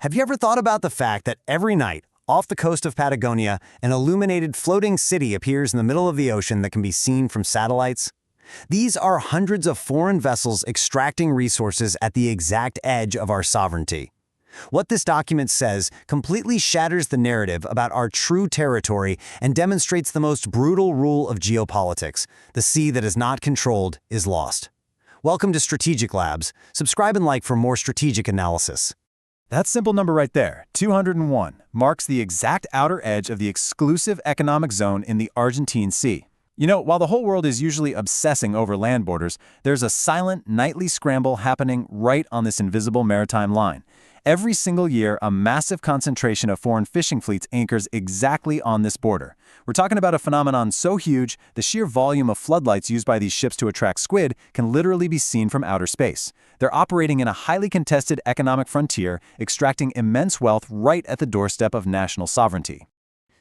Have you ever thought about the fact that every night, off the coast of Patagonia, an illuminated floating city appears in the middle of the ocean that can be seen from satellites? These are hundreds of foreign vessels extracting resources at the exact edge of our sovereignty. What this document says completely shatters the narrative about our true territory and demonstrates the most brutal rule of geopolitics: the sea that is not controlled is lost. Welcome to Strategic Labs. Subscribe and like for more strategic analysis. That simple number right there, 201, marks the exact outer edge of the exclusive economic zone in the Argentine Sea. You know, while the whole world is usually obsessing over land borders, there's a silent, nightly scramble happening right on this invisible maritime line. Every single year, a massive concentration of foreign fishing fleets anchors exactly on this border. We're talking about a phenomenon so huge, the sheer volume of floodlights used by these ships to attract squid can literally be seen from outer space. They're operating in a highly contested economic frontier, extracting immense wealth right at the doorstep of national sovereignty.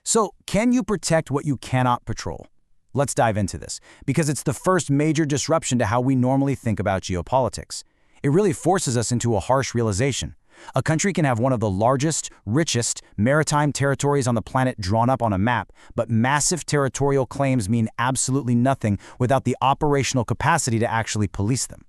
So, can you protect what you cannot patrol? Let's dive into this, because it's the first major disruption to how we normally think about geopolitics. It really forces us into a harsh realization. A country can have one of the largest, richest maritime territories on the planet drawn up on a map, but massive territorial claims mean absolutely nothing without the operational capacity to actually police them.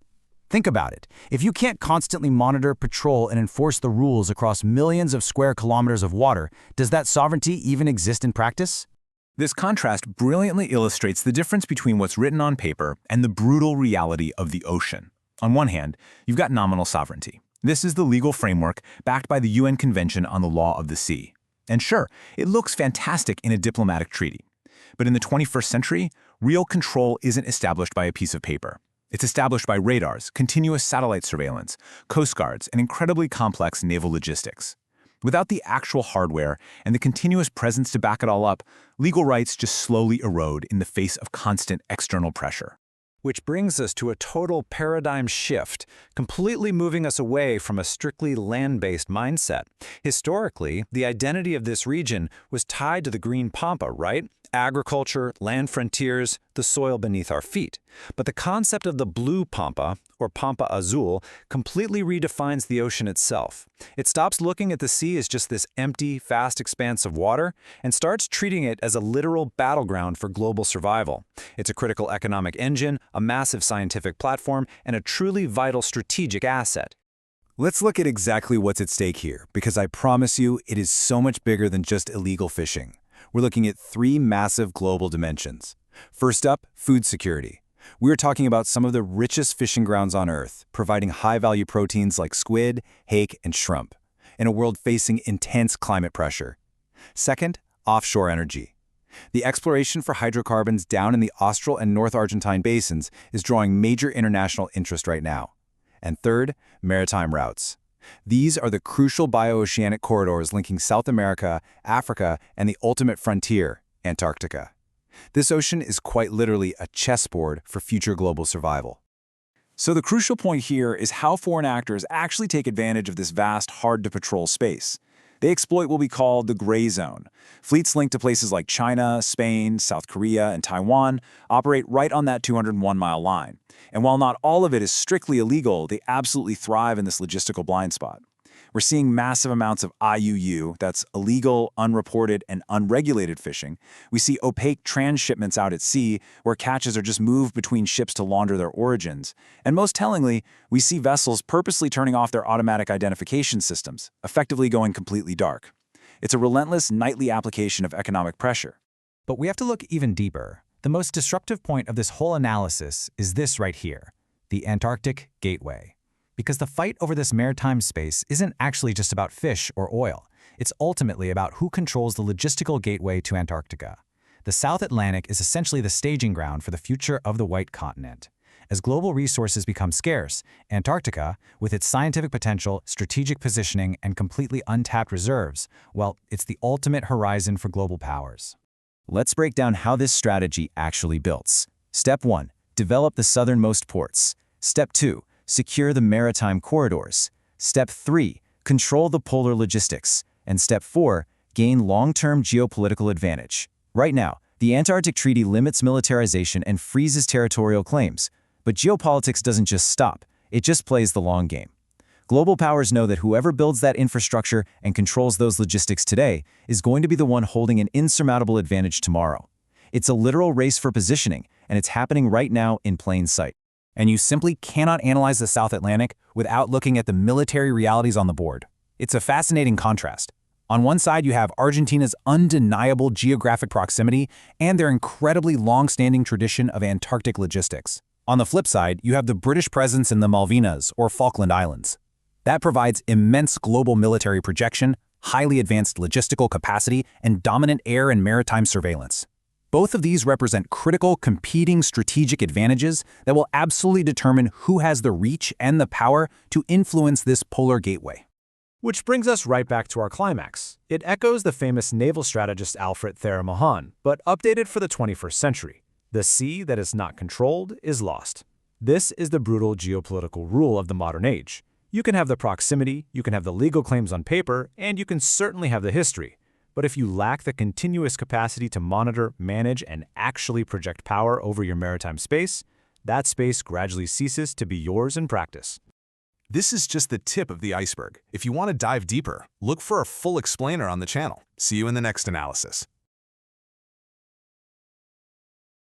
Think about it. If you can't constantly monitor, patrol, and enforce the rules across millions of square kilometers of water, does that sovereignty even exist in practice? This contrast brilliantly illustrates the difference between what's written on paper and the brutal reality of the ocean. On one hand, you've got nominal sovereignty. This is the legal framework backed by the UN Convention on the Law of the Sea. And sure, it looks fantastic in a diplomatic treaty. But in the 21st century, real control isn't established by a piece of paper. It's established by radars, continuous satellite surveillance, coast guards, and incredibly complex naval logistics. Without the actual hardware and the continuous presence to back it all up, legal rights just slowly erode in the face of constant external pressure. Which brings us to a total paradigm shift, completely moving us away from a strictly land-based mindset. Historically, the identity of this region was tied to the green Pampa, right? Agriculture, land frontiers, the soil beneath our feet. But the concept of the blue Pampa, or Pampa Azul, completely redefines the ocean itself. It stops looking at the sea as just this empty, vast expanse of water and starts treating it as a literal battleground for global survival. It's a critical economic engine, a massive scientific platform, and a truly vital strategic asset. Let's look at exactly what's at stake here, because I promise you it is so much bigger than just illegal fishing. We're looking at three massive global dimensions. First up, food security. We're talking about some of the richest fishing grounds on Earth, providing high-value proteins like squid, hake, and shrimp, in a world facing intense climate pressure. Second, offshore energy. The exploration for hydrocarbons down in the Austral and North Argentine basins is drawing major international interest right now. And third, maritime routes. These are the crucial bioceanic corridors linking South America, Africa, and the ultimate frontier, Antarctica. This ocean is quite literally a chessboard for future global survival. So the crucial point here is how foreign actors actually take advantage of this vast, hard-to-patrol space. They exploit what we call the gray zone. Fleets linked to places like China, Spain, South Korea, and Taiwan operate right on that 201-mile line. And while not all of it is strictly illegal, they absolutely thrive in this logistical blind spot. We're seeing massive amounts of IUU, that's illegal, unreported, and unregulated fishing. We see opaque transshipments out at sea, where catches are just moved between ships to launder their origins. And most tellingly, we see vessels purposely turning off their automatic identification systems, effectively going completely dark. It's a relentless nightly application of economic pressure. But we have to look even deeper. The most disruptive point of this whole analysis is this right here, the Antarctic Gateway. Because the fight over this maritime space isn't actually just about fish or oil. It's ultimately about who controls the logistical gateway to Antarctica. The South Atlantic is essentially the staging ground for the future of the white continent. As global resources become scarce, Antarctica, with its scientific potential, strategic positioning, and completely untapped reserves, well, it's the ultimate horizon for global powers. Let's break down how this strategy actually builds. Step 1. Develop the southernmost ports. Step 2. Secure the maritime corridors. Step 3. Control the polar logistics. And Step 4. Gain long-term geopolitical advantage. Right now, the Antarctic Treaty limits militarization and freezes territorial claims. But geopolitics doesn't just stop. It just plays the long game. Global powers know that whoever builds that infrastructure and controls those logistics today is going to be the one holding an insurmountable advantage tomorrow. It's a literal race for positioning, and it's happening right now in plain sight. And you simply cannot analyze the South Atlantic without looking at the military realities on the board. It's a fascinating contrast. On one side, you have Argentina's undeniable geographic proximity and their incredibly long-standing tradition of Antarctic logistics. On the flip side, you have the British presence in the Malvinas or Falkland Islands. That provides immense global military projection, highly advanced logistical capacity, and dominant air and maritime surveillance. Both of these represent critical, competing strategic advantages that will absolutely determine who has the reach and the power to influence this polar gateway. Which brings us right back to our climax. It echoes the famous naval strategist Alfred Thayer Mahan, but updated for the 21st century. The sea that is not controlled is lost. This is the brutal geopolitical rule of the modern age. You can have the proximity, you can have the legal claims on paper, and you can certainly have the history. But if you lack the continuous capacity to monitor, manage, and actually project power over your maritime space, that space gradually ceases to be yours in practice. This is just the tip of the iceberg. If you want to dive deeper, look for a full explainer on the channel. See you in the next analysis.